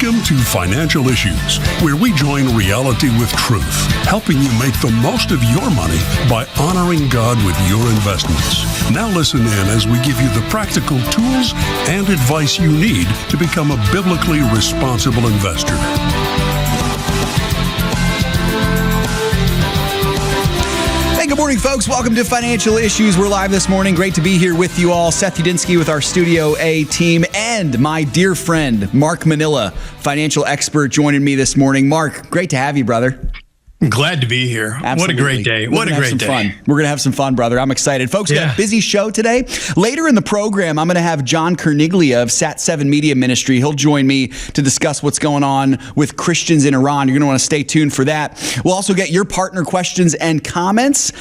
Welcome to Financial Issues, where we join reality with truth, helping you make the most of your money by honoring God with your investments. Now listen in as we give you the practical tools and advice you need to become a biblically responsible investor. Good morning, folks. Welcome to Financial Issues. We're live this morning. Great to be here with you all. Seth Udinsky with our Studio A team and my dear friend, Mark Minnnella, financial expert, joining me this morning. Mark, great to have you, brother. Glad to be here. Absolutely. What a great day. What a great day. Fun. We're going to have some fun, brother. I'm excited. Folks, got a busy show today. Later in the program, I'm going to have John Cerniglia of SAT-7 Media Ministry. He'll join me to discuss what's going on with Christians in Iran. You're going to want to stay tuned for that. We'll also get your partner questions and comments.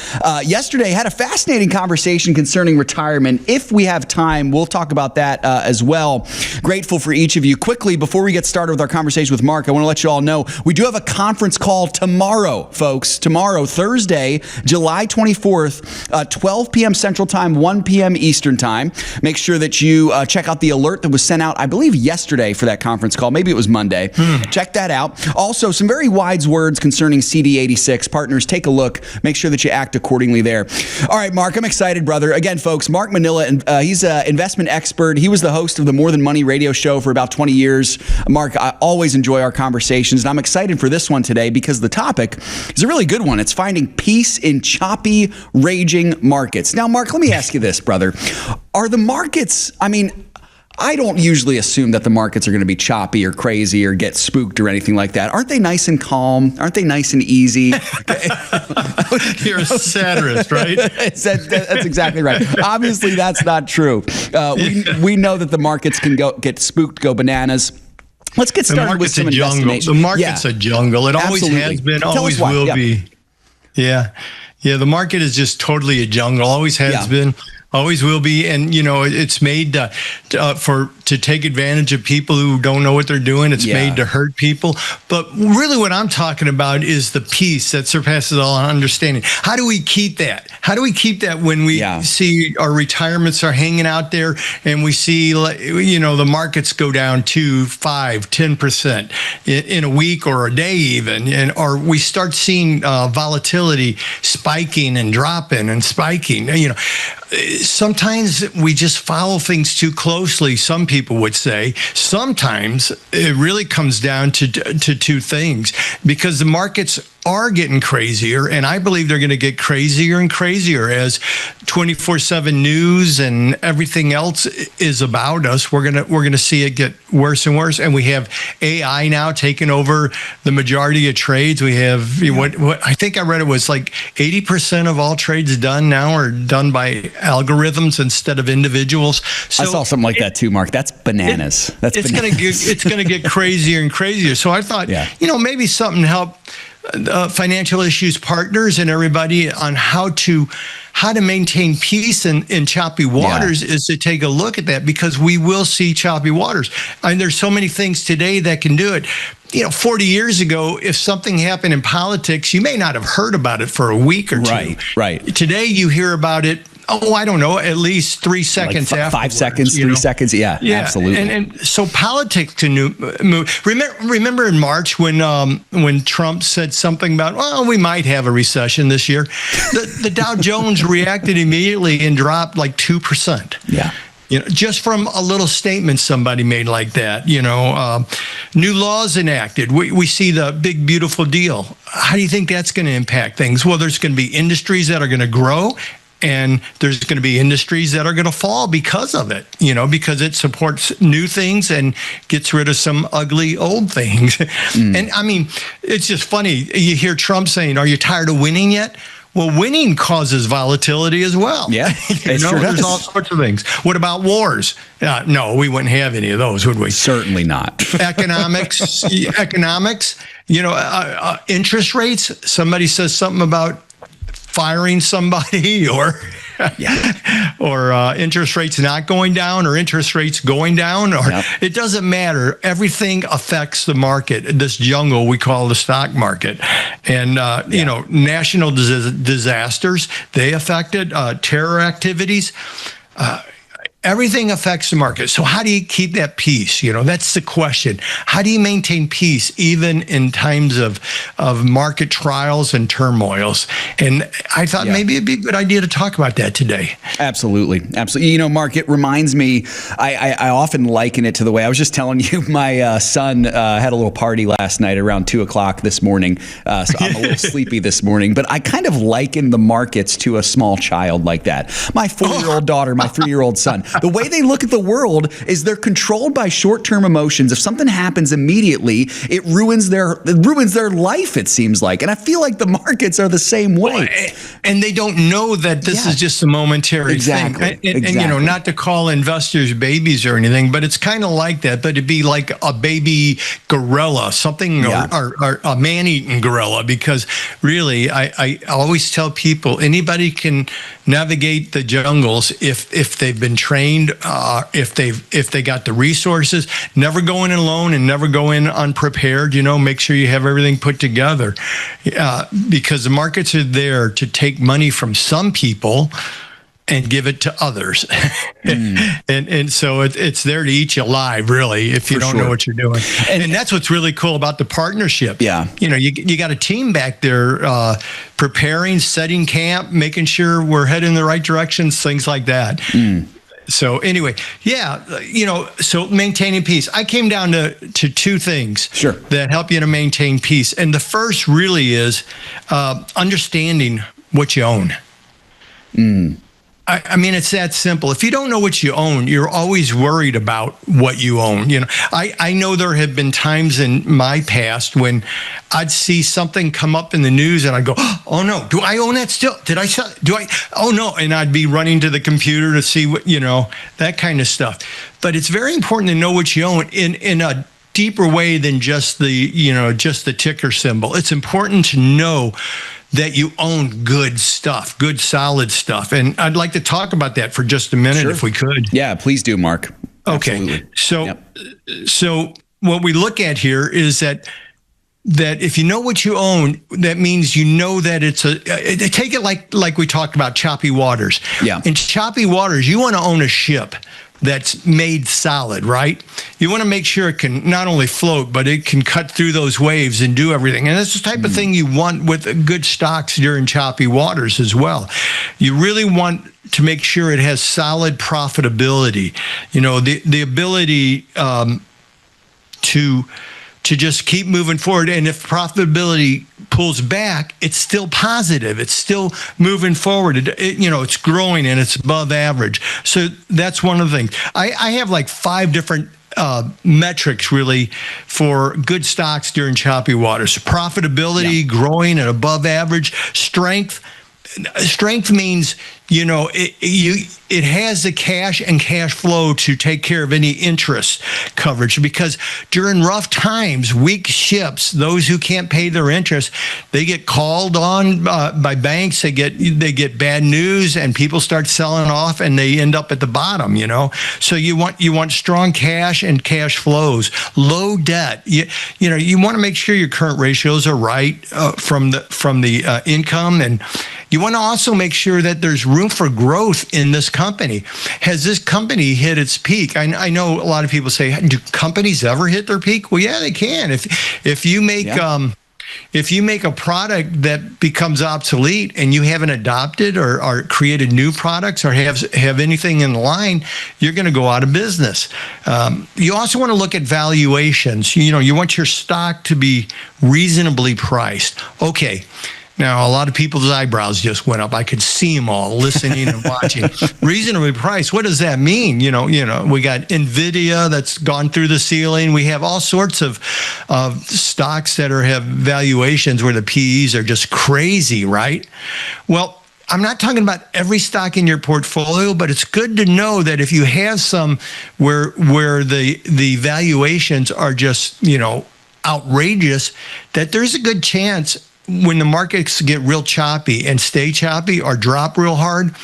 Yesterday, had a fascinating conversation concerning retirement. If we have time, we'll talk about that as well. Grateful for each of you. Quickly, before we get started with our conversation with Mark, I want to let you all know we do have a conference call tomorrow, folks. Tomorrow, Thursday, July 24th, 12 p.m. Central Time, 1 p.m. Eastern Time. Make sure that you check out the alert that was sent out, I believe, yesterday for that conference call. Maybe it was Monday. Check that out. Also, some very wise words concerning CD86. Partners, take a look. Make sure that you act accordingly there. All right, Mark, I'm excited, brother. Again, folks, Mark Minnnella, he's an investment expert. He was the host of the More Than Money radio show for about 20 years. Mark, I always enjoy our conversations, and I'm excited for this one today because the topic is a really good one. It's finding peace in choppy, raging markets. Now, Mark, let me ask you this, brother. Are the markets, I don't usually assume that the markets are going to be choppy or crazy or get spooked or anything like that. Aren't they nice and calm? Aren't they nice and easy? You're a satirist, right? That's exactly right. Obviously, that's not true. We know that the markets can get spooked, go bananas. Let's get started with some investigation. The market's a jungle. It always has been, always will be. Yeah. The market is just totally a jungle. Always has been. Always will be, and it's made to take advantage of people who don't know what they're doing. It's made to hurt people. But really, what I'm talking about is the peace that surpasses all understanding. How do we keep that? How do we keep that when we see our retirements are hanging out there, and we see the markets go down 2, 5, 10% in a week or a day even, or we start seeing volatility spiking and dropping and spiking. Sometimes we just follow things too closely, some people would say. Sometimes it really comes down to two things, because the markets are getting crazier, and I believe they're going to get crazier and crazier as 24/7 news and everything else is about us. We're gonna see it get worse and worse, and we have AI now taking over the majority of trades. We have what I think I read it was like 80% of all trades done now are done by algorithms instead of individuals. So I saw something like that too, Mark. That's bananas. It's gonna get crazier and crazier. So I thought, maybe something to help Financial Issues partners and everybody on how to maintain peace in choppy waters is to take a look at that, because we will see choppy waters. There's so many things today that can do it. 40 years ago, if something happened in politics, you may not have heard about it for a week or two. Right. Today, you hear about it, I don't know, at least 3 seconds after. 5 seconds, 3 seconds. Yeah, absolutely. And so politics can move. Remember in March when Trump said something about, we might have a recession this year. The Dow Jones reacted immediately and dropped like 2%. Yeah. Just from a little statement somebody made like that, new laws enacted. We see the big, beautiful deal. How do you think that's going to impact things? Well, there's going to be industries that are going to grow, and there's going to be industries that are going to fall because of it, because it supports new things and gets rid of some ugly old things. And it's just funny. You hear Trump saying, "Are you tired of winning yet?" Well, winning causes volatility as well. Yeah, it sure does. There's all sorts of things. What about wars? No, we wouldn't have any of those, would we? Certainly not. Economics, interest rates. Somebody says something about firing somebody or interest rates not going down or interest rates going down, or it doesn't matter. Everything affects the market, this jungle we call the stock market. And, national disasters, they affected terror activities. everything affects the market. So how do you keep that peace? That's the question. How do you maintain peace even in times of market trials and turmoils? And I thought maybe it'd be a good idea to talk about that today. Absolutely. Mark, it reminds me, I often liken it to the way I was just telling you, my son had a little party last night around 2:00 this morning. So I'm a little sleepy this morning, but I kind of liken the markets to a small child like that. My 4-year-old daughter, my 3-year-old son, the way they look at the world is they're controlled by short-term emotions. If something happens immediately, it ruins their life, it seems like. And I feel like the markets are the same way. And they don't know that this is just a momentary thing. And not to call investors babies or anything, but it's kind of like that. But it'd be like a baby gorilla, something, or a man-eating gorilla, because really, I always tell people, anybody can navigate the jungles if they've been trained, if they got the resources. Never go in alone and never go in unprepared. Make sure you have everything put together, because the markets are there to take money from some people and give it to others. And so it's there to eat you alive, really, if you don't know what you're doing. And that's what's really cool about the partnership. Yeah. You got a team back there preparing, setting camp, making sure we're heading in the right directions, things like that. So anyway, so maintaining peace. I came down to two things that help you to maintain peace. And the first really is understanding what you own. I mean, it's that simple. If you don't know what you own, you're always worried about what you own. I know there have been times in my past when I'd see something come up in the news and I'd go, oh no, do I own that still? Did I sell? Oh no. And I'd be running to the computer to see what, that kind of stuff. But it's very important to know what you own in a deeper way than just the ticker symbol. It's important to know that you own good stuff, good solid stuff. And I'd like to talk about that for just a minute if we could. Yeah, please do, Mark. Okay. Absolutely. So what we look at here is that if you know what you own, that means that it's take it like we talked about choppy waters. Yeah. In choppy waters, you want to own a ship that's made solid, right? You want to make sure it can not only float, but it can cut through those waves and do everything. And that's the type of thing you want with good stocks during choppy waters as well. You really want to make sure it has solid profitability. The ability to just keep moving forward. And if profitability pulls back, it's still positive. It's still moving forward. It's growing and it's above average. So that's one of the things. I have like 5 different metrics really for good stocks during choppy waters. Profitability, growing and above average. Strength means, it has the cash and cash flow to take care of any interest coverage, because during rough times, weak ships, those who can't pay their interest, they get called on by banks. They get bad news, and people start selling off, and they end up at the bottom. So you want strong cash and cash flows, low debt. You want to make sure your current ratios are right from the income, and you want to also make sure that there's room for growth in this company. Has this company hit its peak? I know a lot of people say, do companies ever hit their peak? Well, yeah, they can. If you make a product that becomes obsolete and you haven't adopted or created new products or have anything in line, you're going to go out of business. You also want to look at valuations. You want your stock to be reasonably priced. Okay. Now, a lot of people's eyebrows just went up. I could see them all listening and watching. Reasonably priced. What does that mean? We got NVIDIA that's gone through the ceiling. We have all sorts of stocks that have valuations where the PEs are just crazy, right? Well, I'm not talking about every stock in your portfolio, but it's good to know that if you have some where the valuations are just, outrageous, that there's a good chance when the markets get real choppy and stay choppy or drop real hard,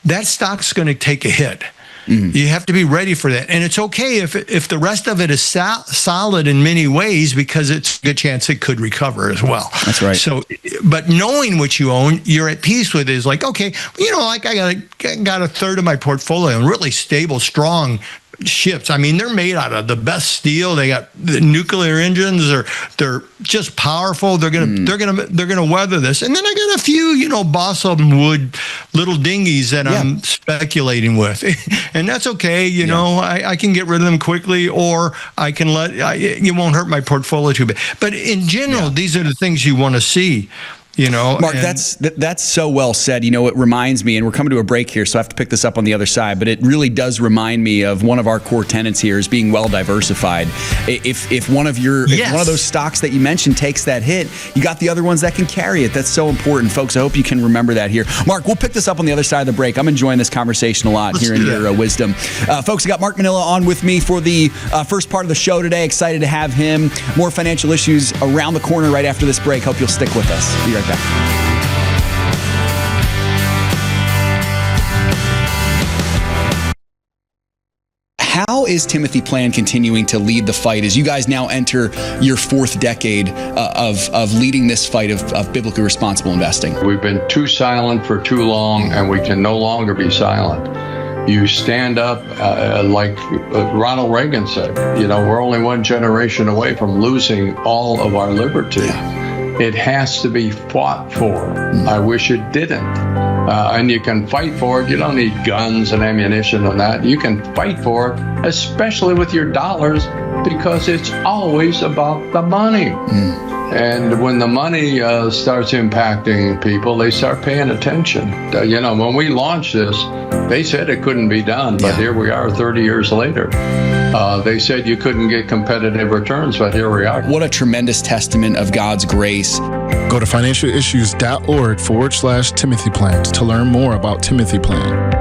that stock's going to take a hit. You have to be ready for that. And it's okay if the rest of it is solid in many ways, because it's a good chance it could recover as well. That's right. So, but knowing what you own, you're at peace with it. Is like, okay, like I got a third of my portfolio in really stable, strong ships. I mean, they're made out of the best steel. They got the nuclear engines. They're just powerful. They're gonna weather this. And then I got a few, balsam wood little dinghies that I'm speculating with, and that's okay. I can get rid of them quickly, or I can it won't hurt my portfolio too bad. But in general, these are the things you want to see. Mark, that's so well said. It reminds me, and we're coming to a break here, so I have to pick this up on the other side, but it really does remind me of one of our core tenets here is being well diversified. If one of those stocks that you mentioned takes that hit, you got the other ones that can carry it. That's so important, folks. I hope you can remember that here. Mark, we'll pick this up on the other side of the break. I'm enjoying this conversation a lot, hearing your wisdom. Folks, I got Mark Minnnella on with me for the first part of the show today. Excited to have him. More financial issues around the corner right after this break. Hope you'll stick with us. Be right back. How is Timothy Plan continuing to lead the fight as you guys now enter your fourth decade of leading this fight of biblically responsible investing? We've been too silent for too long, and we can no longer be silent. You stand up, like Ronald Reagan said, we're only one generation away from losing all of our liberty. It has to be fought for. I wish it didn't. And you can fight for it. You don't need guns and ammunition and that. You can fight for it, especially with your dollars, because it's always about the money. And when the money starts impacting people, they start paying attention. When we launched this, they said it couldn't be done, but here we are 30 years later. They said you couldn't get competitive returns, but here we are. What a tremendous testament of God's grace. Go to financialissues.org/Timothy Plans to learn more about Timothy Plan.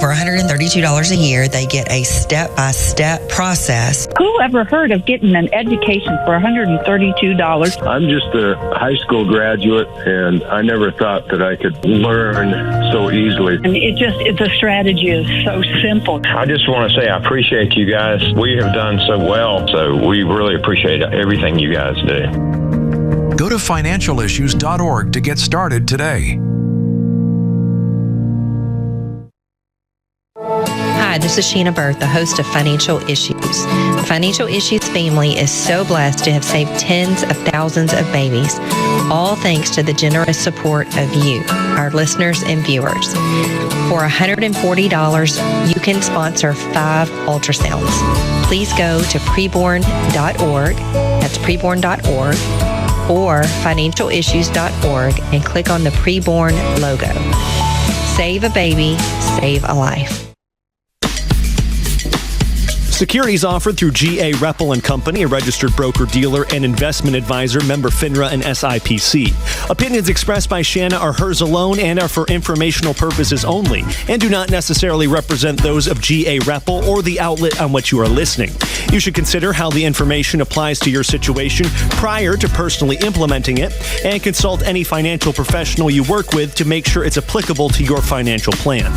For $132 a year, they get a step-by-step process. Who ever heard of getting an education for $132? I'm just a high school graduate, and I never thought that I could learn so easily. And the strategy is so simple. I just want to say I appreciate you guys. We have done so well, so we really appreciate everything you guys do. Go to financialissues.org to get started today. Hi, this is Sheena Bird, the host of Financial Issues. The Financial Issues family is so blessed to have saved tens of thousands of babies, all thanks to the generous support of you, our listeners and viewers. For $140, you can sponsor 5 ultrasounds. Please go to preborn.org, that's preborn.org, or financialissues.org and click on the Preborn logo. Save a baby, save a life. Securities offered through G.A. Reppel & Company, a registered broker-dealer and investment advisor, member FINRA and SIPC. Opinions expressed by Shanna are hers alone and are for informational purposes only, and do not necessarily represent those of G.A. Reppel or the outlet on which you are listening. You should consider how the information applies to your situation prior to personally implementing it, and consult any financial professional you work with to make sure it's applicable to your financial plan.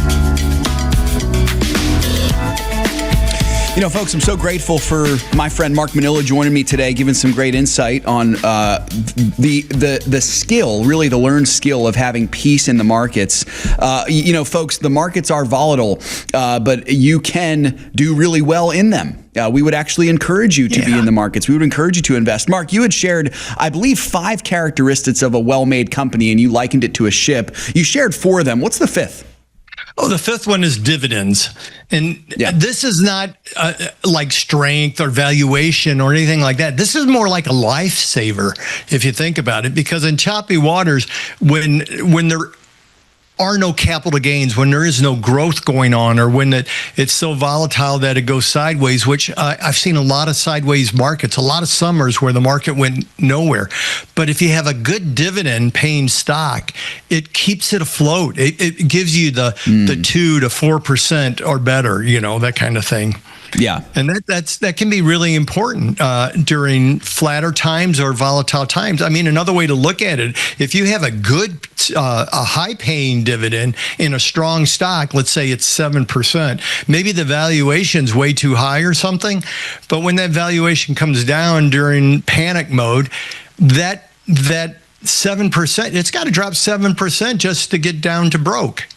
Folks, I'm so grateful for my friend Mark Minnnella joining me today, giving some great insight on the skill, really the learned skill of having peace in the markets. Folks, the markets are volatile, but you can do really well in them. We would actually encourage you to be in the markets. We would encourage you to invest. Mark, you had shared, I believe, 5 characteristics of a well-made company, and you likened it to a ship. You shared 4 of them. What's the 5th? Oh, the 5th one is dividends. And this is not like strength or valuation or anything like that. This is more like a lifesaver, if you think about it, because in choppy waters, when they're are no capital gains, when there is no growth going on, or when it's so volatile that it goes sideways, which I've seen a lot of sideways markets, a lot of summers where the market went nowhere. But if you have a good dividend paying stock, it keeps it afloat. It gives you the 2 to 4% or better, that kind of thing. Yeah. And that can be really important during flatter times or volatile times. I mean, another way to look at it, if you have a good, a high-paying dividend in a strong stock, let's say it's 7%, maybe the valuation's way too high or something, but when that valuation comes down during panic mode, that 7%, it's got to drop 7% just to get down to broke.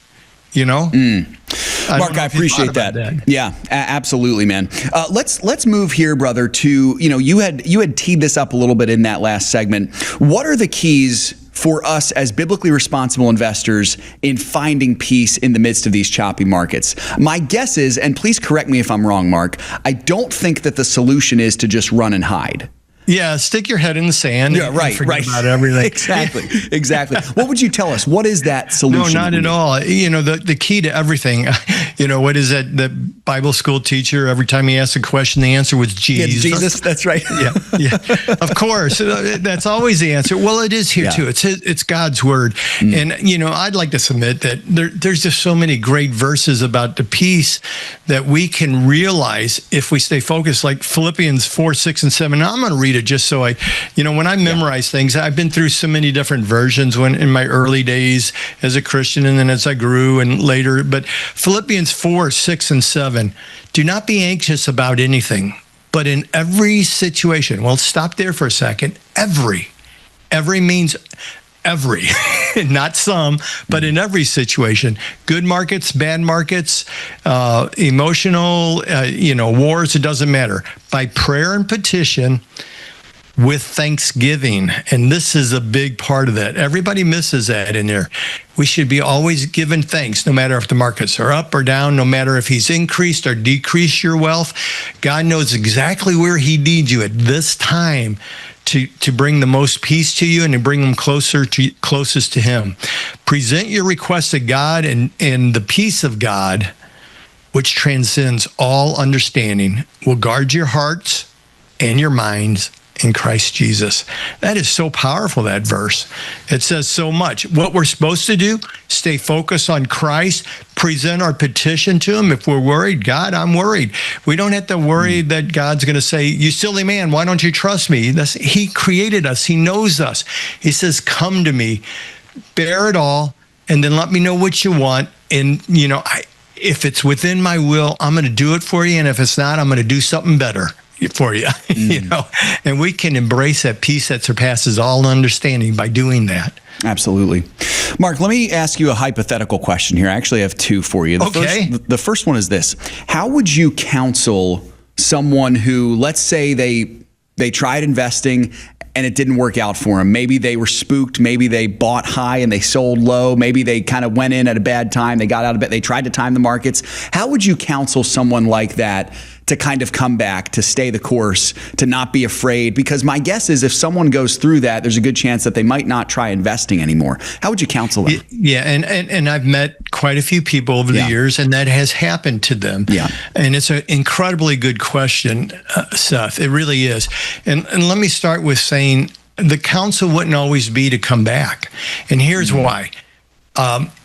Mark, I appreciate that. Yeah, absolutely, man. Let's move here, brother, to, you had teed this up a little bit in that last segment. What are the keys for us as biblically responsible investors in finding peace in the midst of these choppy markets? My guess is, and please correct me if I'm wrong, Mark, I don't think that the solution is to just run and hide. Yeah, stick your head in the sand. Yeah, right. Forget about everything. Exactly. What would you tell us? What is that solution? No, not at all. The key to everything, what is that? The Bible school teacher, every time he asked a question, the answer was Jesus. Yeah, Jesus, that's right. Yeah. Of course. That's always the answer. Well, it is here too. It's God's word. And, I'd like to submit that there's just so many great verses about the peace that we can realize if we stay focused, like Philippians 4, 6, and 7. Now, I'm going to read it just so when I memorize things, I've been through so many different versions in my early days as a Christian, and then as I grew and later. But Philippians 4, 6, and 7, do not be anxious about anything, but in every situation. Well, stop there for a second. Every means every, not some, but in every situation, good markets, bad markets, emotional, wars, it doesn't matter. By prayer and petition, with thanksgiving. And this is a big part of that. Everybody misses that in there. We should be always giving thanks, no matter if the markets are up or down, no matter if he's increased or decreased your wealth. God knows exactly where he needs you at this time to bring the most peace to you and to bring them closest to him. Present your request to God, and the peace of God, which transcends all understanding, will guard your hearts and your minds in Christ Jesus. That is so powerful, that verse. It says so much. What we're supposed to do, stay focused on Christ, present our petition to him. If we're worried, God, I'm worried. We don't have to worry that God's going to say, you silly man, why don't you trust me? He created us. He knows us. He says, come to me, bear it all, and then let me know what you want. And, if it's within my will, I'm going to do it for you. And if it's not, I'm going to do something better for you, and we can embrace that peace that surpasses all understanding by doing that. Absolutely. Mark, let me ask you a hypothetical question here. I actually have two for you. The first one is this. How would you counsel someone who, let's say they tried investing and it didn't work out for them? Maybe they were spooked. Maybe they bought high and they sold low. Maybe they kind of went in at a bad time. They got out of bed. They tried to time the markets. How would you counsel someone like that to kind of come back, to stay the course, to not be afraid? Because my guess is if someone goes through that, there's a good chance that they might not try investing anymore. How would you counsel them? Yeah, and I've met quite a few people over the years, and that has happened to them. Yeah. And it's an incredibly good question, Seth. It really is. And let me start with saying the counsel wouldn't always be to come back. And here's why.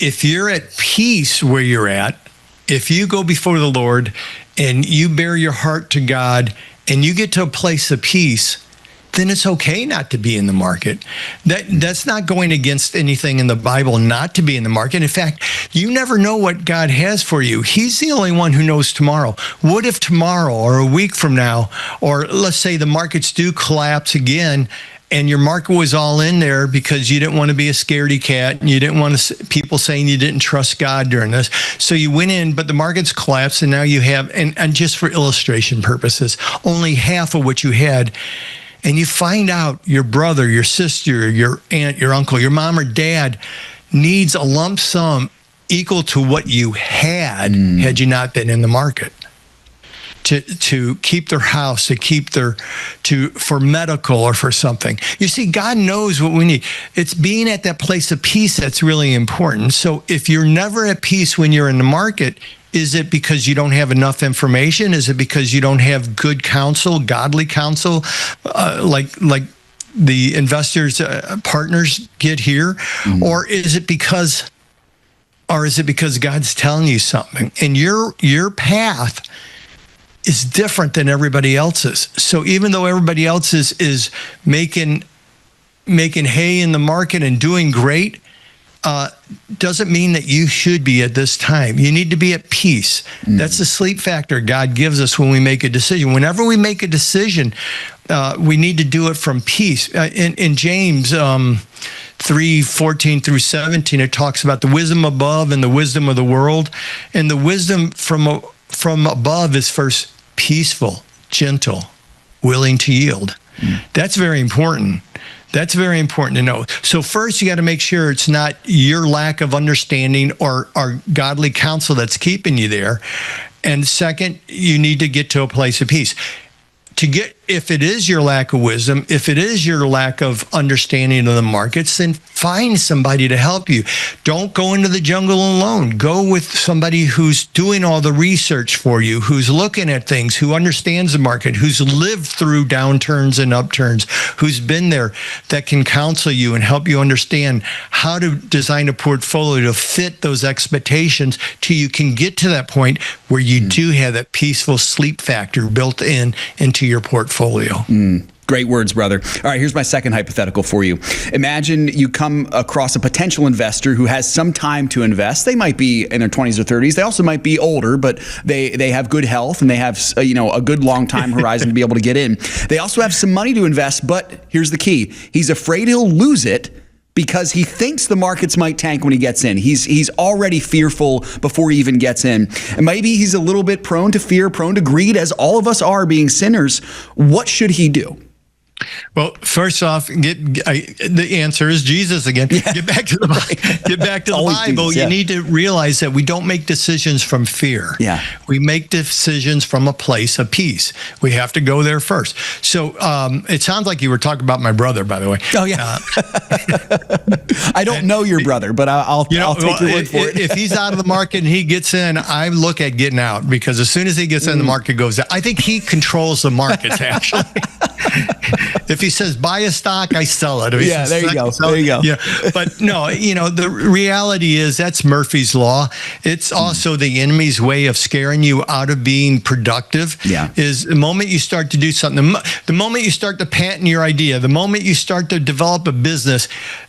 If you're at peace where you're at, if you go before the Lord and you bear your heart to God and you get to a place of peace, then it's okay not to be in the market. That's not going against anything in the Bible not to be in the market. In fact, you never know what God has for you. He's the only one who knows tomorrow. What if tomorrow or a week from now, or let's say the markets do collapse again, and your market was all in there because you didn't want to be a scaredy cat and you didn't want people saying you didn't trust God during this. So you went in, but the markets collapsed, and now you have, and just for illustration purposes, only half of what you had. And you find out your brother, your sister, your aunt, your uncle, your mom or dad needs a lump sum equal to what you had you not been in the market. to keep their house, for medical or for something. You see, God knows what we need. It's being at that place of peace that's really important. So if you're never at peace when you're in the market, is it because you don't have enough information? Is it because you don't have good counsel, godly counsel, like the investors, partners get here? Mm-hmm. Or is it because God's telling you something and your path is different than everybody else's? So even though everybody else is making hay in the market and doing great, doesn't mean that you should be at this time. You need to be at peace. Mm. That's the sleep factor God gives us when we make a decision. Whenever we make a decision, we need to do it from peace. In James 3:14 through 17, it talks about the wisdom above and the wisdom of the world. And the wisdom from above is first peaceful, gentle, willing to yield. Mm. That's very important. That's very important to know. So first, you got to make sure it's not your lack of understanding or godly counsel that's keeping you there. And second, you need to get to a place of peace. If it is your lack of wisdom, if it is your lack of understanding of the markets, then find somebody to help you. Don't go into the jungle alone. Go with somebody who's doing all the research for you, who's looking at things, who understands the market, who's lived through downturns and upturns, who's been there, that can counsel you and help you understand how to design a portfolio to fit those expectations till you can get to that point where you do have that peaceful sleep factor built into your portfolio. Great words, brother. All right, here's my second hypothetical for you. Imagine you come across a potential investor who has some time to invest. They might be in their 20s or 30s. They also might be older, but they have good health and they have a good long time horizon to be able to get in. They also have some money to invest, but here's the key. He's afraid he'll lose it because he thinks the markets might tank when he gets in. He's already fearful before he even gets in. And maybe he's a little bit prone to fear, prone to greed, as all of us are being sinners. What should he do? Well, first off, the answer is Jesus again. Yeah. Get back to the Bible. Jesus, yeah. You need to realize that we don't make decisions from fear. Yeah. We make decisions from a place of peace. We have to go there first. So it sounds like you were talking about my brother, by the way. Oh, yeah. I don't know your brother, but I'll take your word for it. If he's out of the market and he gets in, I look at getting out, because as soon as he gets in, the market goes down. I think he controls the markets, actually. If he says buy a stock, I sell it. Yeah, there you go. There you go. Yeah, but no, the reality is that's Murphy's Law. It's also the enemy's way of scaring you out of being productive. Yeah. Is the moment you start to do something, the moment you start to patent your idea, the moment you start to develop a business,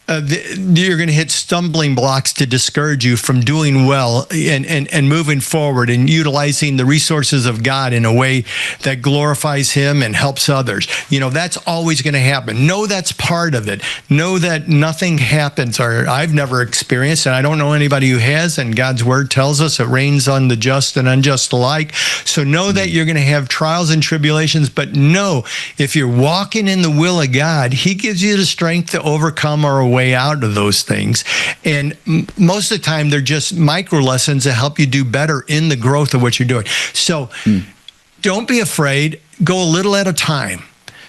you're going to hit stumbling blocks to discourage you from doing well and moving forward and utilizing the resources of God in a way that glorifies Him and helps others. That's always going to happen. Know that's part of it. Know that nothing happens, or I've never experienced, and I don't know anybody who has, and God's word tells us it rains on the just and unjust alike. So know that you're going to have trials and tribulations, but know if you're walking in the will of God, He gives you the strength to overcome or a way out of those things. And most of the time, they're just micro lessons that help you do better in the growth of what you're doing. So don't be afraid. Go a little at a time.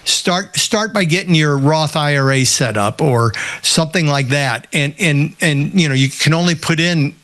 Start by getting your Roth IRA set up or something like that, and you can only put in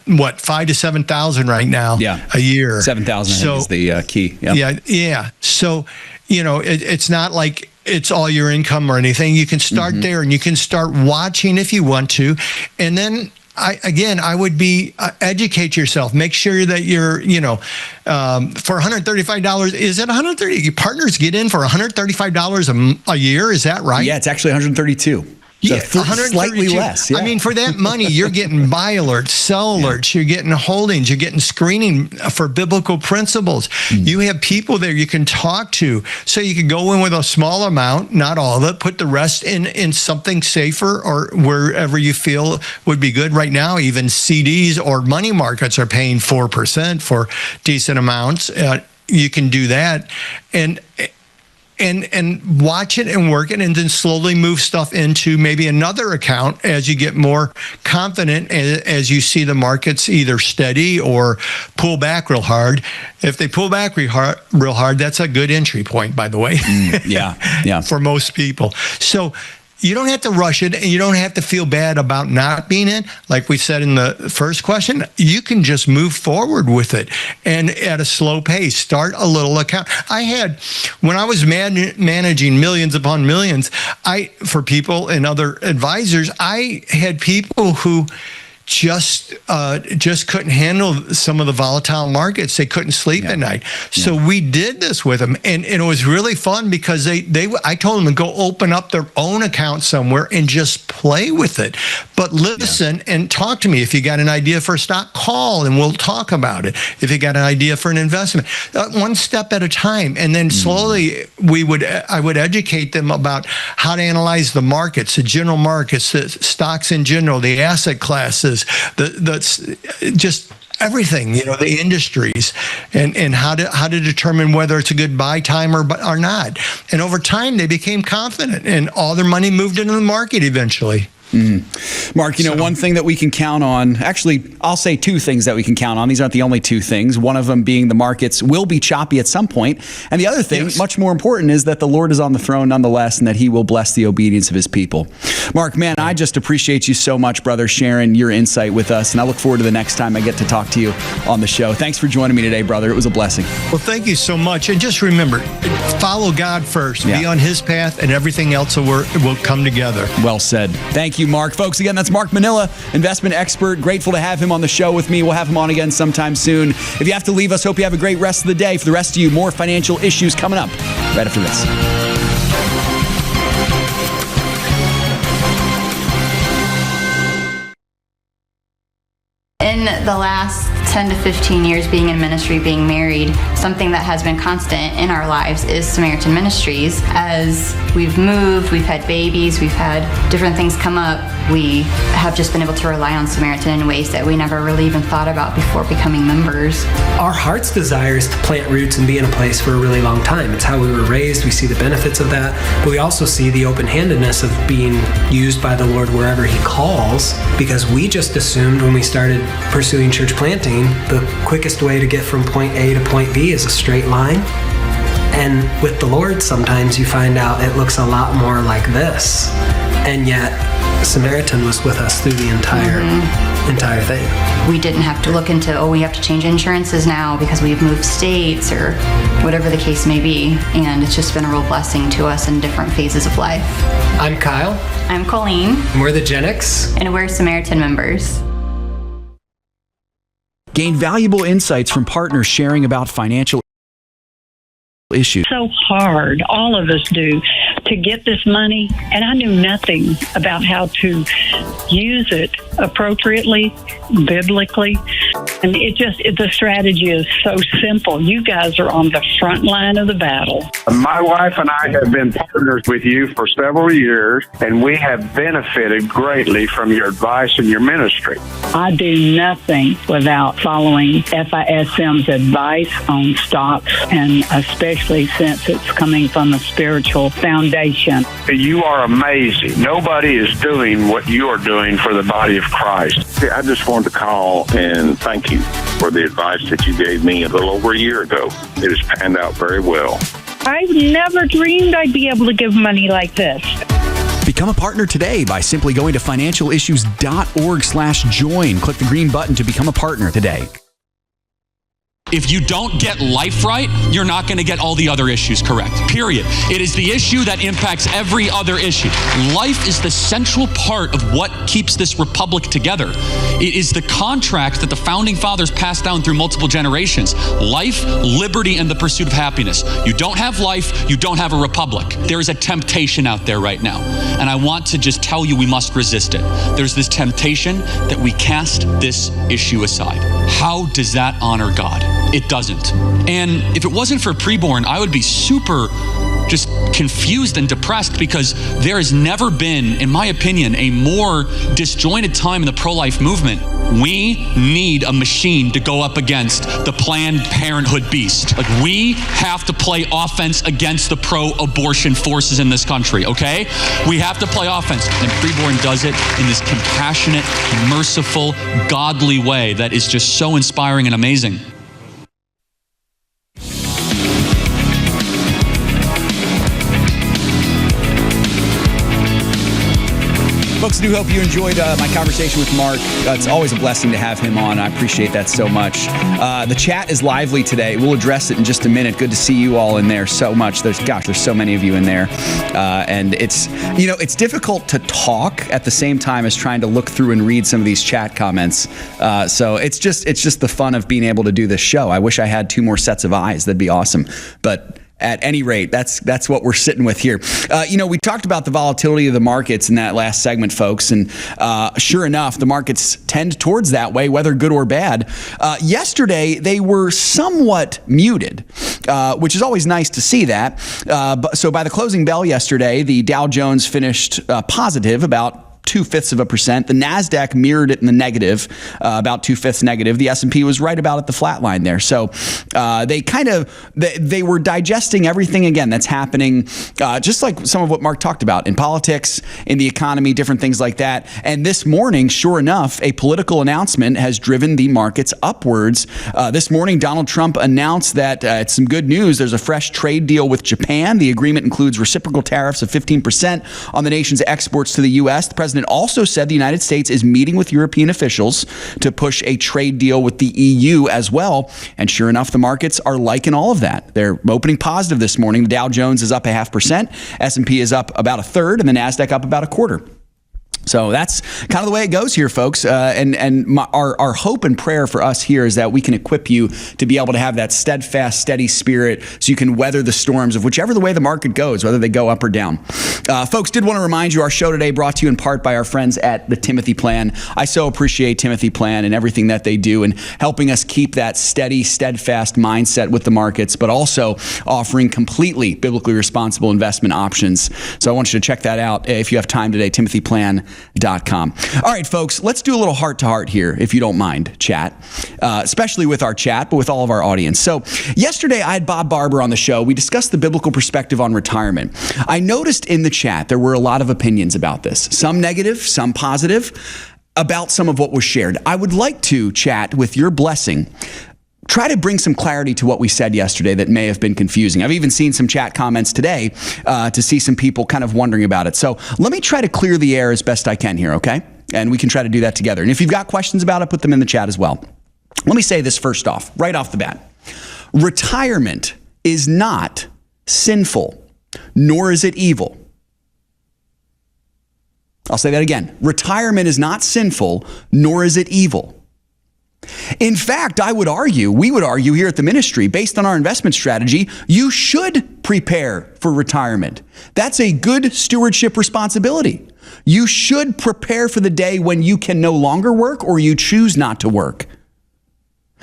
what, 5,000 to 7,000 right now a year. 7,000 is the key. Yeah. So it's not like it's all your income or anything. You can start there, and you can start watching if you want to, and then I would be educate yourself. Make sure that you're, for $135. Is it $130? Your partners get in for $135 a year. Is that right? Yeah, it's actually $132. So slightly less. Yeah. I mean, for that money, you're getting buy alerts, sell alerts, you're getting holdings, you're getting screening for biblical principles. You have people there you can talk to. So you can go in with a small amount, not all of it, put the rest in something safer or wherever you feel would be good. Right now, even CDs or money markets are paying 4% for decent amounts. You can do that. And and watch it and work it, and then slowly move stuff into maybe another account as you get more confident, as you see the markets either steady or pull back real hard. If they pull back real hard, that's a good entry point, by the way. Yeah. For most people. So you don't have to rush it, and you don't have to feel bad about not being in. Like we said in the first question, you can just move forward with it, and at a slow pace, start a little account. When I was managing millions upon millions, for people and other advisors, I had people who just couldn't handle some of the volatile markets. They couldn't sleep at night. So we did this with them, and it was really fun because I told them to go open up their own account somewhere and just play with it. But listen and talk to me. If you got an idea for a stock, call and we'll talk about it. If you got an idea for an investment, one step at a time, and then slowly I would educate them about how to analyze the markets, the general markets, the stocks in general, the asset classes, just everything, the industries, and how to determine whether it's a good buy time or not. And over time, they became confident, and all their money moved into the market eventually. Mark, one thing that we can count on, actually, I'll say two things that we can count on. These aren't the only two things. One of them being the markets will be choppy at some point. And the other thing, much more important, is that the Lord is on the throne nonetheless, and that he will bless the obedience of his people. Mark, man, I just appreciate you so much, brother, sharing your insight with us. And I look forward to the next time I get to talk to you on the show. Thanks for joining me today, brother. It was a blessing. Well, thank you so much. And just remember, follow God first. Be on his path, and everything else will come together. Well said. Thank you, Mark. Folks, again, that's Mark Minnnella, investment expert. Grateful to have him on the show with me. We'll have him on again sometime soon. If you have to leave us, hope you have a great rest of the day. For the rest of you, more financial issues coming up right after this. In the last 10 to 15 years being in ministry, being married, something that has been constant in our lives is Samaritan Ministries. As we've moved, we've had babies, we've had different things come up, we have just been able to rely on Samaritan in ways that we never really even thought about before becoming members. Our heart's desire is to plant roots and be in a place for a really long time. It's how we were raised. We see the benefits of that, but we also see the open-handedness of being used by the Lord wherever he calls, because we just assumed when we started pursuing church planting, the quickest way to get from point A to point B is a straight line. And with the Lord, sometimes you find out it looks a lot more like this. And yet, Samaritan was with us through the entire thing. We didn't have to look into, we have to change insurances now because we've moved states or whatever the case may be. And it's just been a real blessing to us in different phases of life. I'm Kyle. I'm Colleen. And we're the Gen X. And we're Samaritan members. Gain valuable insights from partners sharing about financial issues. So hard, all of us do, to get this money, and I knew nothing about how to use it appropriately, biblically, and the strategy is so simple. You guys are on the front line of the battle. My wife and I have been partners with you for several years, and we have benefited greatly from your advice and your ministry. I do nothing without following FISM's advice on stocks, and especially since it's coming from a spiritual foundation. You are amazing. Nobody is doing what you are doing for the body of Christ. I just wanted to call and thank you for the advice that you gave me a little over a year ago. It has panned out very well. I never dreamed I'd be able to give money like this. Become a partner today by simply going to financialissues.org/join. Click the green button to become a partner today. If you don't get life right, you're not going to get all the other issues correct, period. It is the issue that impacts every other issue. Life is the central part of what keeps this republic together. It is the contract that the founding fathers passed down through multiple generations. Life, liberty, and the pursuit of happiness. You don't have life, you don't have a republic. There is a temptation out there right now, and I want to just tell you we must resist it. There's this temptation that we cast this issue aside. How does that honor God? It doesn't. And if it wasn't for preborn, I would be super just confused and depressed, because there has never been, in my opinion, a more disjointed time in the pro-life movement. We need a machine to go up against the Planned Parenthood beast. Like, we have to play offense against the pro-abortion forces in this country, okay? We have to play offense. And Preborn does it in this compassionate, merciful, godly way that is just so inspiring and amazing. Folks, I do hope you enjoyed my conversation with Mark. It's always a blessing to have him on. I appreciate that so much. The chat is lively today. We'll address it in just a minute. Good to see you all in there so much. There's so many of you in there. And it's difficult to talk at the same time as trying to look through and read some of these chat comments. So it's just the fun of being able to do this show. I wish I had 2 more sets of eyes. That'd be awesome. But at any rate, that's what we're sitting with here. We talked about the volatility of the markets in that last segment, folks, and sure enough, the markets tend towards that way, whether good or bad. Yesterday, they were somewhat muted, which is always nice to see that. So by the closing bell yesterday, the Dow Jones finished positive about 0.2%. The NASDAQ mirrored it in the negative, about 2/5 negative. The S&P was right about at the flat line there. So they were digesting everything again that's happening, just like some of what Mark talked about in politics, in the economy, different things like that. And this morning, sure enough, a political announcement has driven the markets upwards. This morning, Donald Trump announced that it's some good news. There's a fresh trade deal with Japan. The agreement includes reciprocal tariffs of 15% on the nation's exports to the U.S. The president also said the United States is meeting with European officials to push a trade deal with the EU as well. And sure enough, the markets are liking all of that. They're opening positive this morning. The Dow Jones is up 0.5%. S&P is up about 1/3, and the NASDAQ up about 1/4. So that's kind of the way it goes here, folks. Our hope and prayer for us here is that we can equip you to be able to have that steadfast, steady spirit so you can weather the storms of whichever the way the market goes, whether they go up or down. Folks, did want to remind you our show today brought to you in part by our friends at the Timothy Plan. I so appreciate Timothy Plan and everything that they do and helping us keep that steady, steadfast mindset with the markets, but also offering completely biblically responsible investment options. So I want you to check that out if you have time today, timothyplan.com. All right, folks, let's do a little heart-to-heart here, if you don't mind, chat, especially with our chat, but with all of our audience. So yesterday, I had Bob Barber on the show. We discussed the biblical perspective on retirement. I noticed in the chat there were a lot of opinions about this, some negative, some positive, about some of what was shared. I would like to, chat, with your blessing, try to bring some clarity to what we said yesterday that may have been confusing. I've even seen some chat comments today to see some people kind of wondering about it. So let me try to clear the air as best I can here, okay? And we can try to do that together. And if you've got questions about it, put them in the chat as well. Let me say this first off, right off the bat. Retirement is not sinful, nor is it evil. I'll say that again. Retirement is not sinful, nor is it evil. In fact, we would argue here at the ministry, based on our investment strategy, you should prepare for retirement. That's a good stewardship responsibility. You should prepare for the day when you can no longer work or you choose not to work.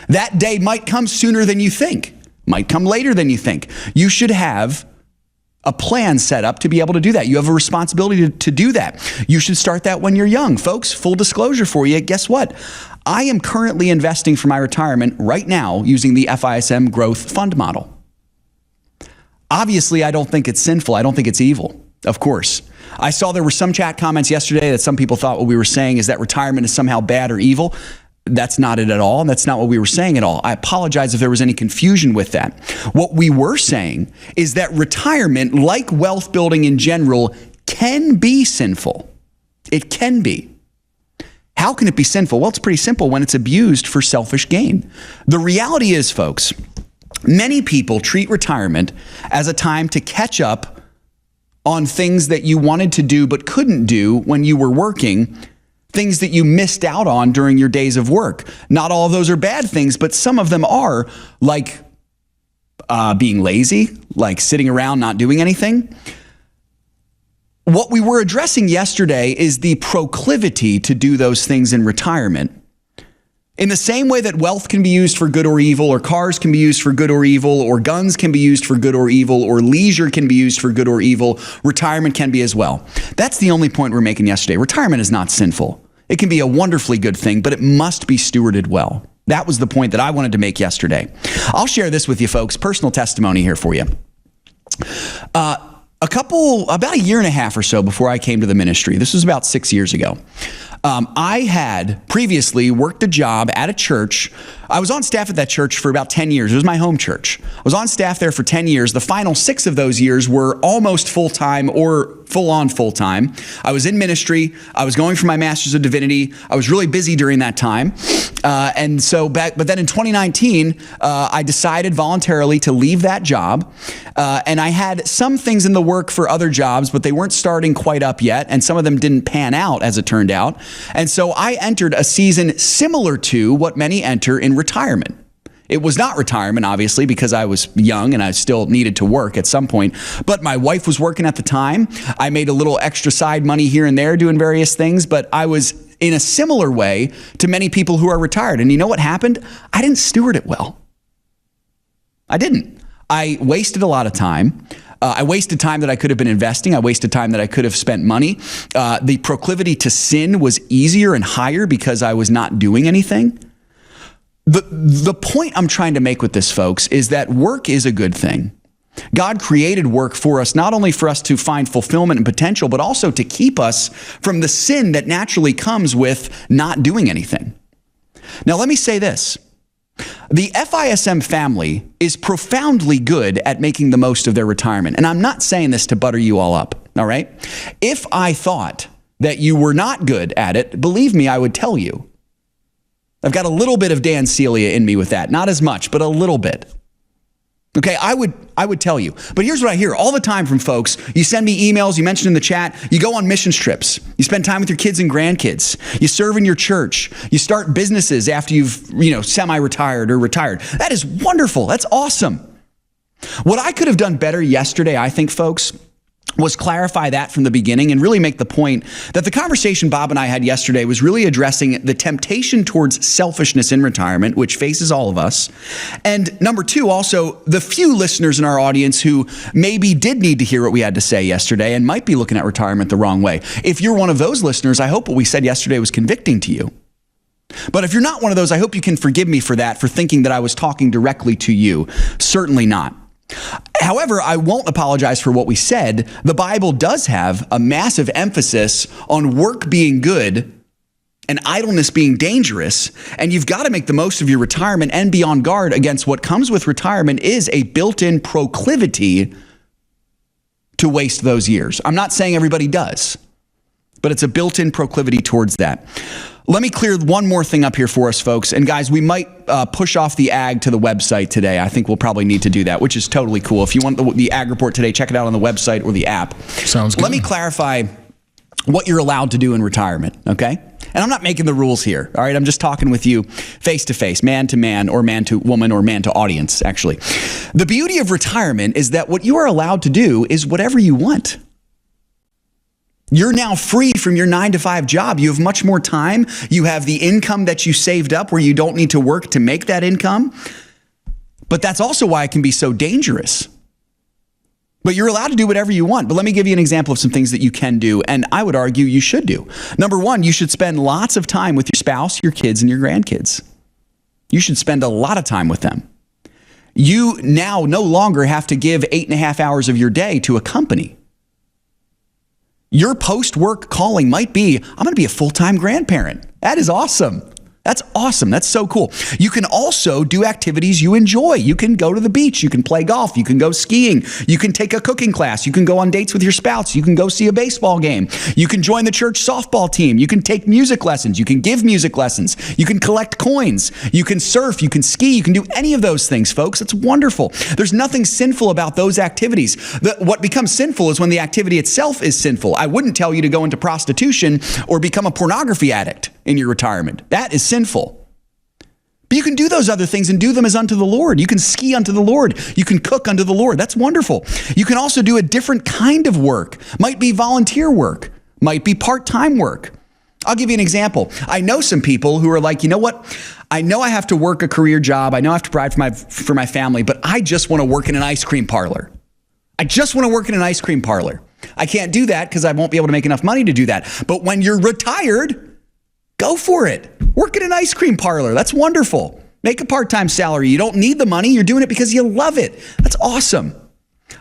That day might come sooner than you think, might come later than you think. You should have a plan set up to be able to do that. You have a responsibility to do that. You should start that when you're young. Folks, full disclosure for you, guess what? I am currently investing for my retirement right now using the FISM growth fund model. Obviously, I don't think it's sinful. I don't think it's evil, of course. I saw there were some chat comments yesterday that some people thought what we were saying is that retirement is somehow bad or evil. That's not it at all, and that's not what we were saying at all. I apologize if there was any confusion with that. What we were saying is that retirement, like wealth building in general, can be sinful. It can be. How can it be sinful? Well, it's pretty simple when it's abused for selfish gain. The reality is, folks, many people treat retirement as a time to catch up on things that you wanted to do but couldn't do when you were working, things that you missed out on during your days of work. Not all of those are bad things, but some of them are, like being lazy, like sitting around not doing anything. What we were addressing yesterday is the proclivity to do those things in retirement. In the same way that wealth can be used for good or evil, or cars can be used for good or evil, or guns can be used for good or evil, or leisure can be used for good or evil, retirement can be as well. That's the only point we're making yesterday. Retirement is not sinful. It can be a wonderfully good thing, but it must be stewarded well. That was the point that I wanted to make yesterday. I'll share this with you, folks. Personal testimony here for you. About a year and a half or so before I came to the ministry, this was about 6 years ago, I had previously worked a job at a church. I was on staff at that church for about 10 years. It was my home church. I was on staff there for 10 years. The final 6 of those years were almost full-time or full-on full-time. I was in ministry. I was going for my Master's of Divinity. I was really busy during that time. But then in 2019, I decided voluntarily to leave that job. And I had some things in the work for other jobs, but they weren't starting quite up yet. And some of them didn't pan out, as it turned out. And so I entered a season similar to what many enter in retirement. It was not retirement, obviously, because I was young and I still needed to work at some point. But my wife was working at the time. I made a little extra side money here and there doing various things, but I was in a similar way to many people who are retired. And you know what happened? I didn't steward it well. I didn't. I wasted a lot of time. I wasted time that I could have been investing. I wasted time that I could have spent money. The proclivity to sin was easier and higher because I was not doing anything. The point I'm trying to make with this, folks, is that work is a good thing. God created work for us, not only for us to find fulfillment and potential, but also to keep us from the sin that naturally comes with not doing anything. Now, let me say this. The FISM family is profoundly good at making the most of their retirement. And I'm not saying this to butter you all up, all right? If I thought that you were not good at it, believe me, I would tell you. I've got a little bit of Dan Celia in me with that. Not as much, but a little bit. Okay, I would tell you. But here's what I hear all the time from folks. You send me emails, you mention in the chat, you go on missions trips, you spend time with your kids and grandkids, you serve in your church, you start businesses after you've, semi-retired or retired. That is wonderful. That's awesome. What I could have done better yesterday, I think, folks, was clarify that from the beginning and really make the point that the conversation Bob and I had yesterday was really addressing the temptation towards selfishness in retirement, which faces all of us. And number 2, also the few listeners in our audience who maybe did need to hear what we had to say yesterday and might be looking at retirement the wrong way. If you're one of those listeners, I hope what we said yesterday was convicting to you. But if you're not one of those, I hope you can forgive me for that, for thinking that I was talking directly to you. Certainly not. However, I won't apologize for what we said. The Bible does have a massive emphasis on work being good and idleness being dangerous. And you've got to make the most of your retirement and be on guard against what comes with retirement is a built-in proclivity to waste those years. I'm not saying everybody does, but it's a built-in proclivity towards that. Let me clear one more thing up here for us, folks. And guys, we might push off the ag to the website today. I think we'll probably need to do that, which is totally cool. If you want the ag report today, check it out on the website or the app. Sounds good. Let me clarify what you're allowed to do in retirement, okay? And I'm not making the rules here, all right? I'm just talking with you face to face, man to man, or man to woman, or man to audience, actually. The beauty of retirement is that what you are allowed to do is whatever you want. You're now free from your 9-to-5 job. You have much more time. You have the income that you saved up where you don't need to work to make that income. But that's also why it can be so dangerous. But you're allowed to do whatever you want. But let me give you an example of some things that you can do, and I would argue you should do. Number 1, you should spend lots of time with your spouse, your kids, and your grandkids. You should spend a lot of time with them. You now no longer have to give 8.5 hours of your day to a company. Your post-work calling might be, I'm going to be a full-time grandparent. That is awesome. That's awesome. That's so cool. You can also do activities you enjoy. You can go to the beach. You can play golf. You can go skiing. You can take a cooking class. You can go on dates with your spouse. You can go see a baseball game. You can join the church softball team. You can take music lessons. You can give music lessons. You can collect coins. You can surf. You can ski. You can do any of those things, folks. It's wonderful. There's nothing sinful about those activities. What becomes sinful is when the activity itself is sinful. I wouldn't tell you to go into prostitution or become a pornography addict in your retirement. That is sinful. But you can do those other things and do them as unto the Lord. You can ski unto the Lord. You can cook unto the Lord. That's wonderful. You can also do a different kind of work. Might be volunteer work. Might be part-time work. I'll give you an example. I know some people who are like, you know what? I know I have to work a career job. I know I have to provide for my family, but I just want to work in an ice cream parlor. I just want to work in an ice cream parlor. I can't do that because I won't be able to make enough money to do that. But when you're retired, Go for it. Work at an ice cream parlor. That's wonderful. Make a part-time salary. You don't need the money. You're doing it because you love it. That's awesome.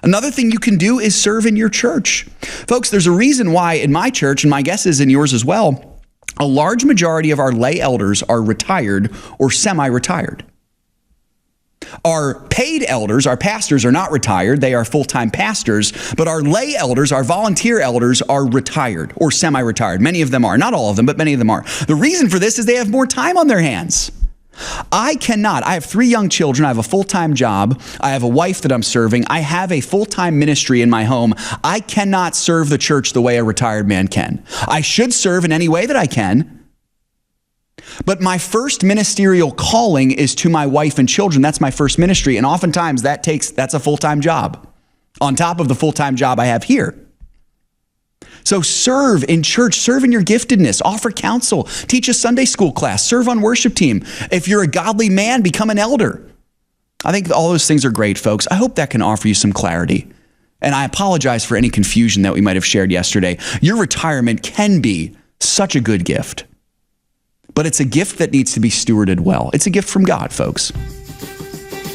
Another thing you can do is serve in your church. Folks, there's a reason why in my church, and my guess is in yours as well, a large majority of our lay elders are retired or semi-retired. Our paid elders, our pastors, are not retired. They are full-time pastors. But our lay elders, our volunteer elders, are retired or semi-retired. Many of them are. Not all of them, but many of them are. The reason for this is they have more time on their hands. I cannot. I have 3 young children. I have a full-time job. I have a wife that I'm serving. I have a full-time ministry in my home. I cannot serve the church the way a retired man can. I should serve in any way that I can. But my first ministerial calling is to my wife and children. That's my first ministry. And oftentimes that's a full-time job on top of the full-time job I have here. So serve in church, serve in your giftedness, offer counsel, teach a Sunday school class, serve on worship team. If you're a godly man, become an elder. I think all those things are great, folks. I hope that can offer you some clarity. And I apologize for any confusion that we might have shared yesterday. Your retirement can be such a good gift. But it's a gift that needs to be stewarded well. It's a gift from God, folks.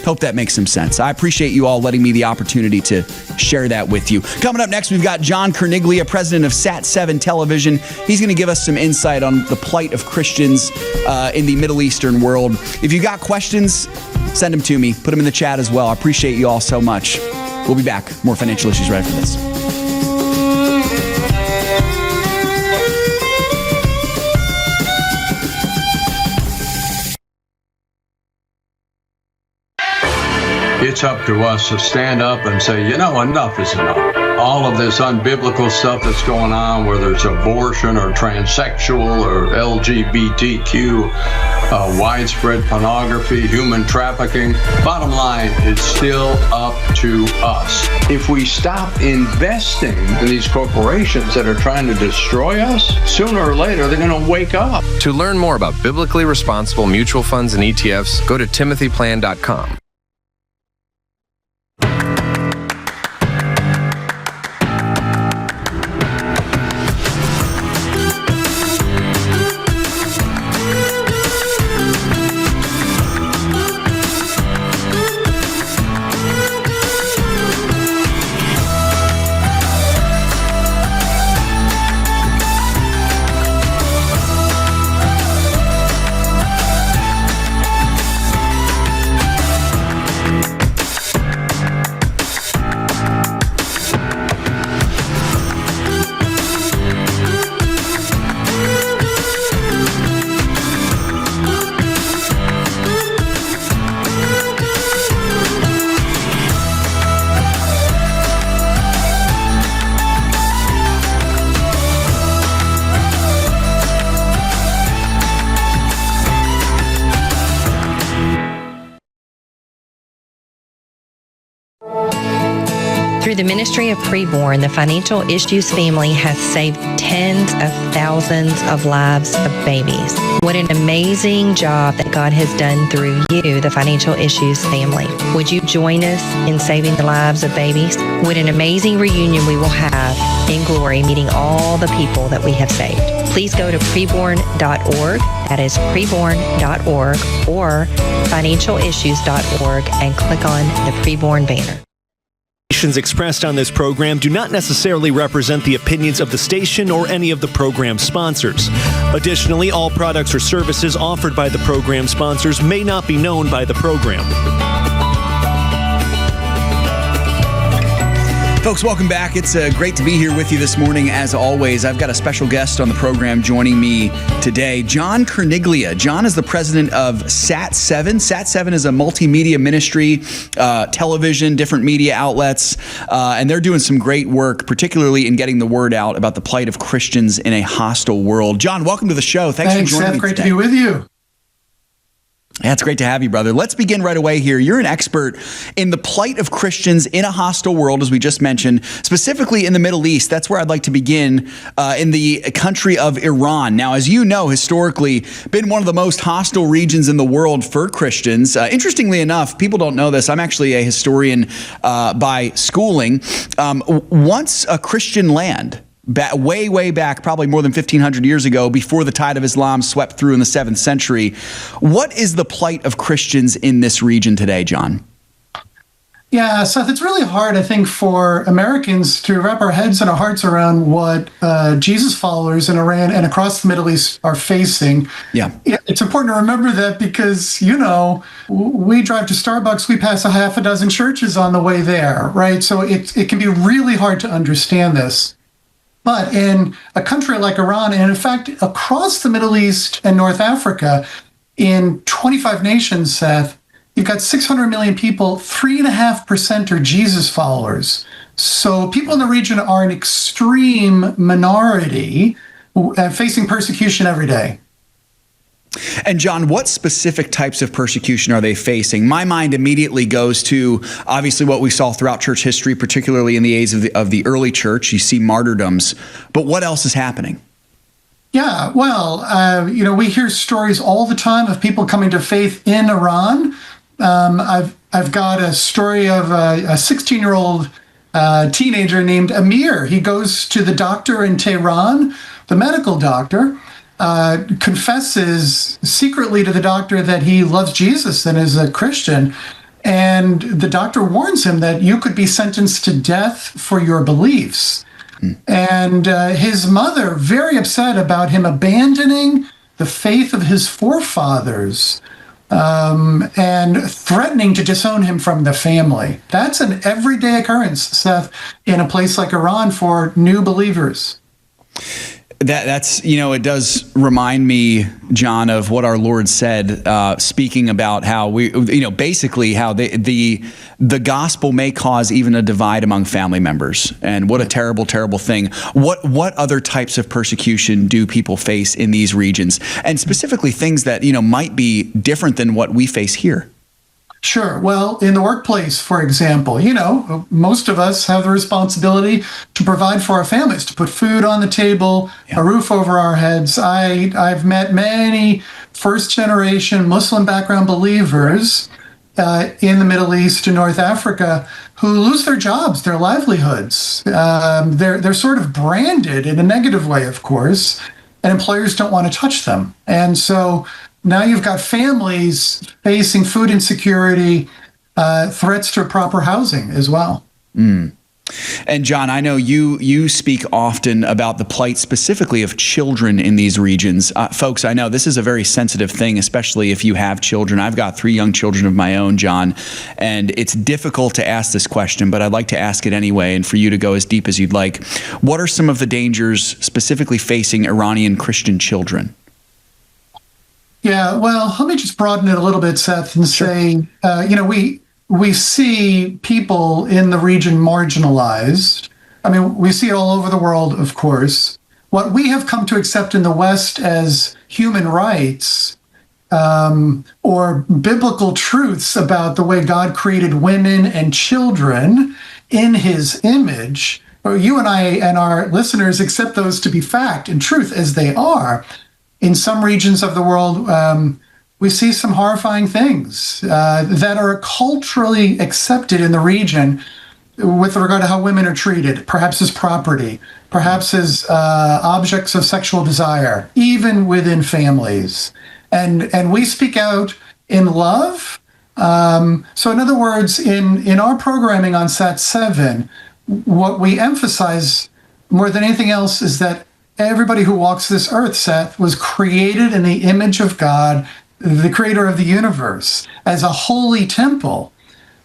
Hope that makes some sense. I appreciate you all letting me the opportunity to share that with you. Coming up next, we've got John Cerniglia, president of SAT-7 Television. He's going to give us some insight on the plight of Christians in the Middle Eastern world. If you got questions, send them to me. Put them in the chat as well. I appreciate you all so much. We'll be back. More financial issues right after this. It's up to us to stand up and say, enough is enough. All of this unbiblical stuff that's going on, whether it's abortion or transsexual or LGBTQ, widespread pornography, human trafficking. Bottom line, it's still up to us. If we stop investing in these corporations that are trying to destroy us, sooner or later, they're going to wake up. To learn more about biblically responsible mutual funds and ETFs, go to timothyplan.com. Through the ministry of Preborn, the Financial Issues family has saved tens of thousands of lives of babies. What an amazing job that God has done through you, the Financial Issues family. Would you join us in saving the lives of babies? What an amazing reunion we will have in glory, meeting all the people that we have saved. Please go to preborn.org. That is preborn.org or financialissues.org and click on the Preborn banner. Expressed on this program do not necessarily represent the opinions of the station or any of the program sponsors. Additionally, all products or services offered by the program sponsors may not be known by the program. Folks, welcome back. It's great to be here with you this morning. As always, I've got a special guest on the program joining me today, John Cerniglia. John is the president of SAT-7. SAT-7 is a multimedia ministry, television, different media outlets, and they're doing some great work, particularly in getting the word out about the plight of Christians in a hostile world. John, welcome to the show. Thanks for joining Seth. me Great today. to be with you. Yeah, it's great to have you, brother. Let's begin right away here. You're an expert in the plight of Christians in a hostile world, as we just mentioned, specifically in the Middle East. That's where I'd like to begin, in the country of Iran. Now, as you know, historically, been one of the most hostile regions in the world for Christians. Interestingly enough, people don't know this. I'm actually a historian by schooling. Once a Christian land way back, probably more than 1,500 years ago, before the tide of Islam swept through in the 7th century. What is the plight of Christians in this region today, John? Yeah, Seth, it's really hard, I think, for Americans to wrap our heads and our hearts around what Jesus followers in Iran and across the Middle East are facing. Yeah. It's important to remember that because, we drive to Starbucks, we pass a half a dozen churches on the way there, right? So it can be really hard to understand this. But in a country like Iran, and in fact, across the Middle East and North Africa, in 25 nations, Seth, you've got 600 million people, 3.5% are Jesus followers. So people in the region are an extreme minority facing persecution every day. And John, what specific types of persecution are they facing? My mind immediately goes to, obviously, what we saw throughout church history, particularly in the age of the early church. You see martyrdoms. But what else is happening? Yeah, well, we hear stories all the time of people coming to faith in Iran. I've got a story of a 16-year-old teenager named Amir. He goes to the doctor in Tehran, the medical doctor, confesses secretly to the doctor that he loves Jesus and is a Christian. And the doctor warns him that you could be sentenced to death for your beliefs. And his mother, very upset about him abandoning the faith of his forefathers, and threatening to disown him from the family. That's an everyday occurrence, Seth, in a place like Iran for new believers. That's it does remind me, John, of what our Lord said, speaking about how basically how the gospel may cause even a divide among family members, and what a terrible, terrible thing. What other types of persecution do people face in these regions, and specifically things that might be different than what we face here? Sure. Well, in the workplace, for example, most of us have the responsibility to provide for our families, to put food on the table, a roof over our heads. I've met many first-generation Muslim background believers in the Middle East and North Africa who lose their jobs, their livelihoods. They're sort of branded in a negative way, of course, and employers don't want to touch them. And so now you've got families facing food insecurity, threats to proper housing as well. And John, I know you speak often about the plight specifically of children in these regions. Folks, I know this is a very sensitive thing, especially if you have children. I've got 3 young children of my own, John, and it's difficult to ask this question, but I'd like to ask it anyway, and for you to go as deep as you'd like. What are some of the dangers specifically facing Iranian Christian children? Yeah, well, let me just broaden it a little bit, Seth, and say, we see people in the region marginalized. I mean, we see it all over the world, of course. What we have come to accept in the West as human rights or biblical truths about the way God created women and children in his image, or you and I and our listeners accept those to be fact and truth as they are. In some regions of the world, we see some horrifying things that are culturally accepted in the region with regard to how women are treated, perhaps as property, perhaps as objects of sexual desire, even within families. And we speak out in love. So in other words, in our programming on SAT-7, what we emphasize more than anything else is that everybody who walks this earth, Seth, was created in the image of God, the creator of the universe, as a holy temple.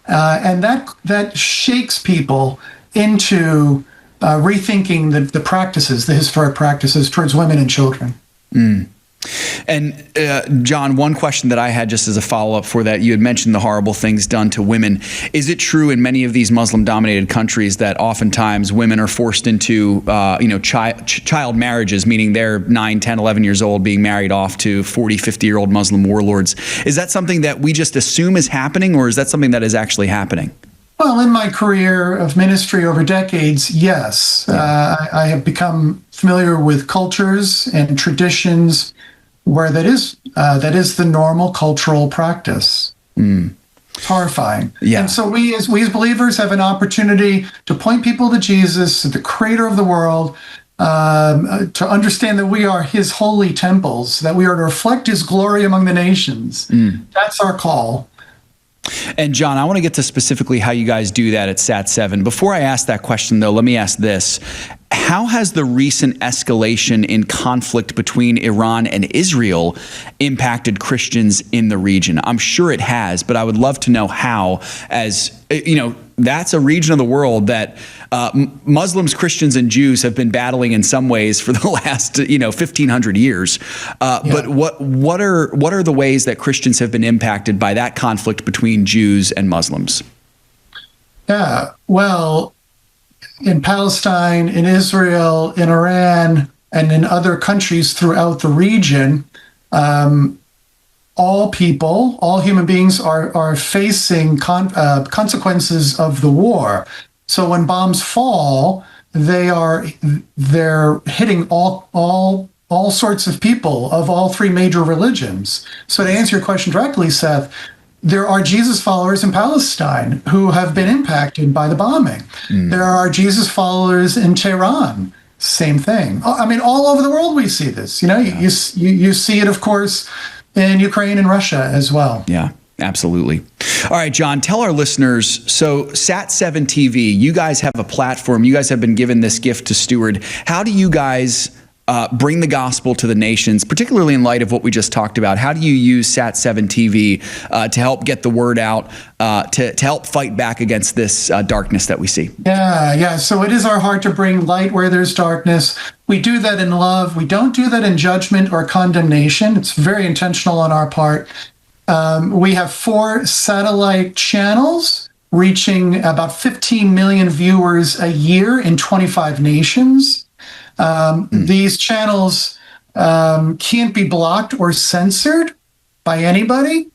And that shakes people into rethinking the practices, the historic practices towards women and children. And John, one question that I had just as a follow-up for that, you had mentioned the horrible things done to women. Is it true in many of these Muslim-dominated countries that oftentimes women are forced into child marriages, meaning they're 9, 10, 11 years old being married off to 40, 50-year-old Muslim warlords? Is that something that we just assume is happening, or is that something that is actually happening? Well, in my career of ministry over decades, yes. I have become familiar with cultures and traditions where that is the normal cultural practice. It's horrifying. Yeah. And so we as believers have an opportunity to point people to Jesus, the creator of the world, to understand that we are his holy temples, that we are to reflect his glory among the nations. That's our call. And John, I want to get to specifically how you guys do that at SAT-7. Before I ask that question, though, let me ask this. How has the recent escalation in conflict between Iran and Israel impacted Christians in the region? I'm sure it has, but I would love to know how, as you know, that's a region of the world that Muslims, Christians, and Jews have been battling in some ways for the last 1,500 years. But what are the ways that Christians have been impacted by that conflict between Jews and Muslims? Yeah, well, in Palestine, in Israel, in Iran, and in other countries throughout the region, all people, all human beings are facing consequences of the war. So when bombs fall, they're hitting all sorts of people of all three major religions. So to answer your question directly, Seth, there are Jesus followers in Palestine who have been impacted by the bombing. There are Jesus followers in Tehran. Same thing. I mean, all over the world we see this. You see it, of course, in Ukraine and Russia as well. Yeah, absolutely. All right, John, tell our listeners, so SAT-7 TV, you guys have a platform. You guys have been given this gift to steward. How do you guys bring the gospel to the nations, particularly in light of what we just talked about? How do you use SAT-7 TV to help get the word out, to help fight back against this darkness that we see? Yeah. So it is our heart to bring light where there's darkness. We do that in love. We don't do that in judgment or condemnation. It's very intentional on our part. We have 4 satellite channels reaching about 15 million viewers a year in 25 nations. These channels can't be blocked or censored by anybody.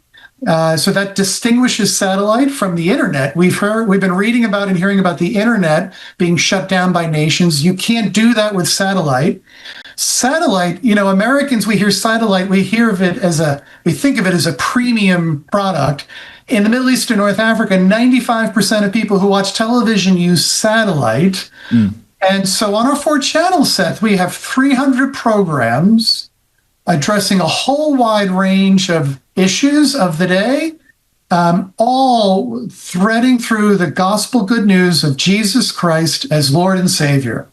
So that distinguishes satellite from the internet. We've been reading about and hearing about the internet being shut down by nations. You can't do that with satellite. Satellite, Americans, we hear satellite, we think of it as a premium product. In the Middle East and North Africa, 95% of people who watch television use satellite. And so on our 4 channels, Seth, we have 300 programs addressing a whole wide range of issues of the day, all threading through the gospel good news of Jesus Christ as Lord and Savior.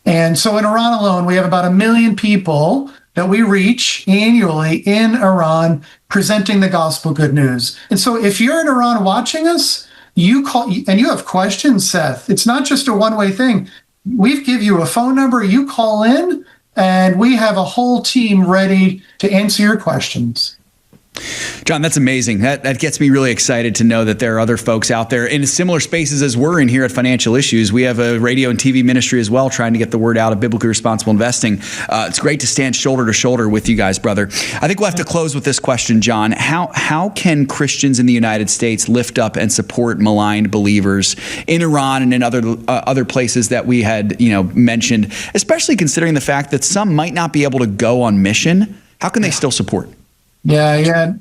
And so in Iran alone, we have about 1 million people that we reach annually in Iran presenting the gospel good news. And so if you're in Iran watching us, you call and you have questions, Seth. It's not just a one-way thing. We give you a phone number, you call in, and we have a whole team ready to answer your questions. John, that's amazing. That gets me really excited to know that there are other folks out there in similar spaces as we're in here at Financial Issues. We have a radio and TV ministry as well, trying to get the word out of biblically responsible investing. It's great to stand shoulder to shoulder with you guys, brother. I think we'll have to close with this question, John. How can Christians in the United States lift up and support maligned believers in Iran and in other places that we had mentioned, especially considering the fact that some might not be able to go on mission? How can they still support? Yeah.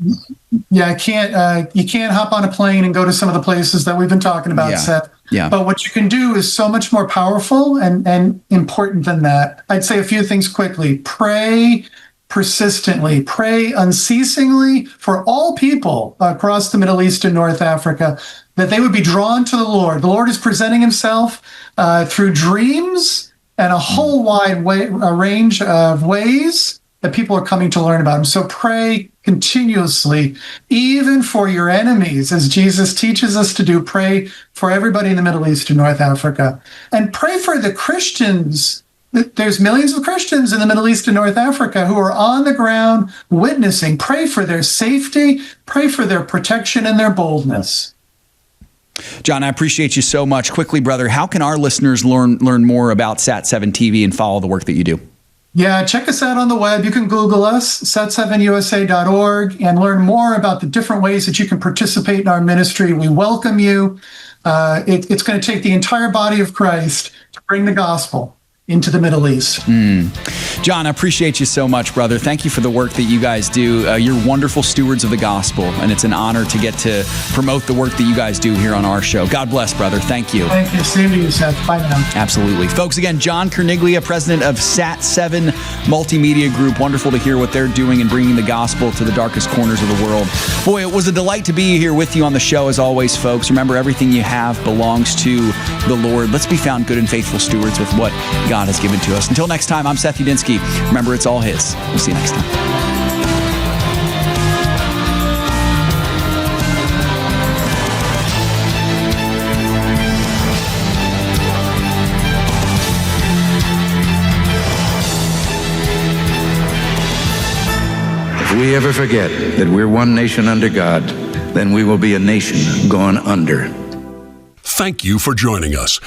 You can't hop on a plane and go to some of the places that we've been talking about, Seth. Yeah. But what you can do is so much more powerful and important than that. I'd say a few things quickly. Pray persistently, pray unceasingly for all people across the Middle East and North Africa, that they would be drawn to the Lord. The Lord is presenting himself through dreams and a whole wide range of ways that people are coming to learn about him. So pray continuously, even for your enemies, as Jesus teaches us to do. Pray for everybody in the Middle East and North Africa. And pray for the Christians. There's millions of Christians in the Middle East and North Africa who are on the ground witnessing. Pray for their safety. Pray for their protection and their boldness. John, I appreciate you so much. Quickly, brother, how can our listeners learn more about SAT-7 TV and follow the work that you do? Yeah, check us out on the web. You can Google us, sat7usa.org, and learn more about the different ways that you can participate in our ministry. We welcome you. It's going to take the entire body of Christ to bring the gospel. into the Middle East. John, I appreciate you so much, brother. Thank you for the work that you guys do. You're wonderful stewards of the gospel, and it's an honor to get to promote the work that you guys do here on our show. God bless, brother. Thank you. Thank you. Same to you, Seth. Bye now. Absolutely. Folks, again, John Cerniglia, president of SAT-7 Multimedia Group. Wonderful to hear what they're doing and bringing the gospel to the darkest corners of the world. Boy, it was a delight to be here with you on the show as always, folks. Remember, everything you have belongs to the Lord. Let's be found good and faithful stewards with what God has given to us. Until next time, I'm Seth Udinsky. Remember, it's all His. We'll see you next time. If we ever forget that we're one nation under God, then we will be a nation gone under. Thank you for joining us.